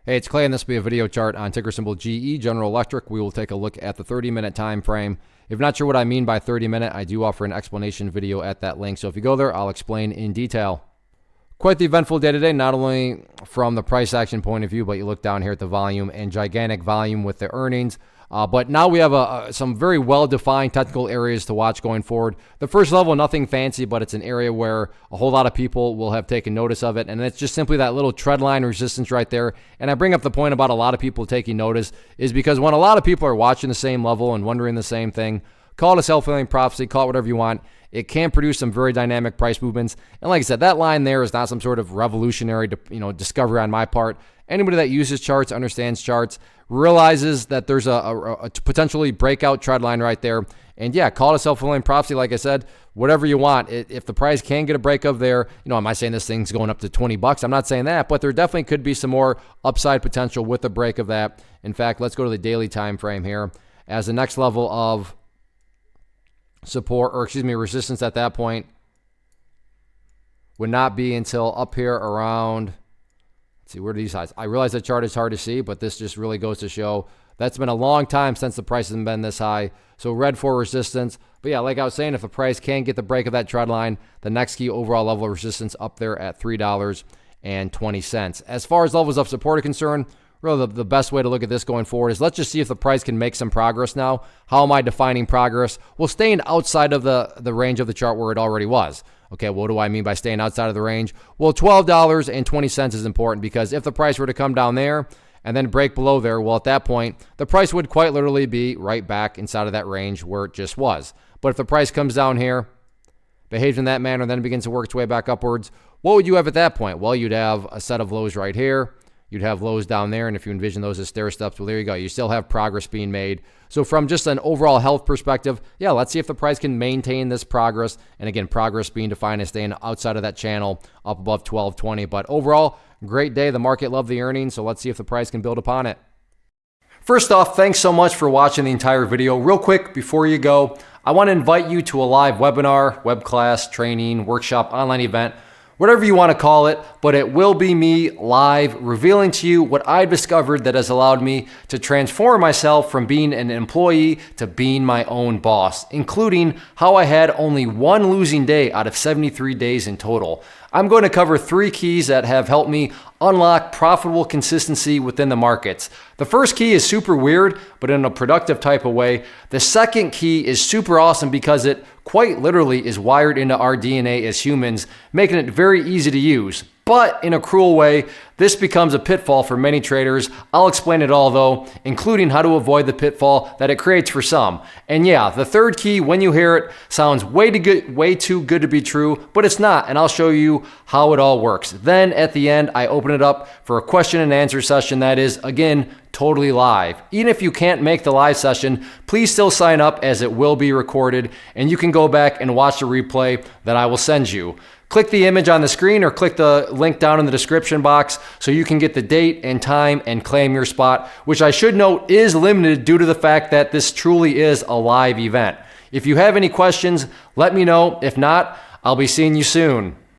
Hey, it's Clay, and this will be a video chart on ticker symbol GE, General Electric. We will take a look at the 30-minute time frame. If not sure what I mean by 30-minute, I do offer an explanation video at that link. So if you go there, I'll explain in detail. Quite the eventful day today, not only from the price action point of view, but you look down here at the volume and gigantic volume with the earnings. But now we have some very well-defined technical areas to watch going forward. The first level, nothing fancy, but it's an area where a whole lot of people will have taken notice of it. And it's just simply that little trend line resistance right there. And I bring up the point about a lot of people taking notice is because when a lot of people are watching the same level and wondering the same thing, call it a self-fulfilling prophecy, call it whatever you want. It can produce some very dynamic price movements. And like I said, that line there is not some sort of revolutionary discovery on my part. Anybody that uses charts, understands charts, realizes that there's a potentially breakout trend line right there. And yeah, call it a self-fulfilling prophecy. Like I said, whatever you want. If the price can get a break of there, am I saying this thing's going up to $20? I'm not saying that, but there definitely could be some more upside potential with the break of that. In fact, let's go to the daily time frame here as the next level of support, or resistance at that point would not be until up here around, let's see, where are these highs? I realize the chart is hard to see, but this just really goes to show that's been a long time since the price hasn't been this high. So red for resistance. But yeah, like I was saying, if the price can get the break of that trend line, the next key overall level of resistance up there at $3.20. As far as levels of support are concerned, really the best way to look at this going forward is let's just see if the price can make some progress now. How am I defining progress? Well, staying outside of the range of the chart where it already was. Okay, what do I mean by staying outside of the range? Well, $12.20 is important because if the price were to come down there and then break below there, well, at that point, the price would quite literally be right back inside of that range where it just was. But if the price comes down here, behaves in that manner, then begins to work its way back upwards, what would you have at that point? Well, you'd have a set of lows right here. You'd have lows down there, and if you envision those as stair steps, well, there you go. You still have progress being made. So from just an overall health perspective, yeah, let's see if the price can maintain this progress. And again, progress being defined as staying outside of that channel up above 1220. But overall, great day. The market loved the earnings, so let's see if the price can build upon it. First off, thanks so much for watching the entire video. Real quick, before you go, I want to invite you to a live webinar, web class, training, workshop, online event, whatever you want to call it, but it will be me live revealing to you what I've discovered that has allowed me to transform myself from being an employee to being my own boss, including how I had only one losing day out of 73 days in total. I'm going to cover 3 keys that have helped me unlock profitable consistency within the markets. The first key is super weird, but in a productive type of way. The second key is super awesome because it quite literally is wired into our DNA as humans, making it very easy to use. But in a cruel way, this becomes a pitfall for many traders. I'll explain it all though, including how to avoid the pitfall that it creates for some. And yeah, the third key, when you hear it, sounds way too good to be true, but it's not, and I'll show you how it all works. Then at the end, I open it up for a question and answer session that is, again, totally live. Even if you can't make the live session, please still sign up as it will be recorded, and you can go back and watch the replay that I will send you. Click the image on the screen or click the link down in the description box so you can get the date and time and claim your spot, which I should note is limited due to the fact that this truly is a live event. If you have any questions, let me know. If not, I'll be seeing you soon.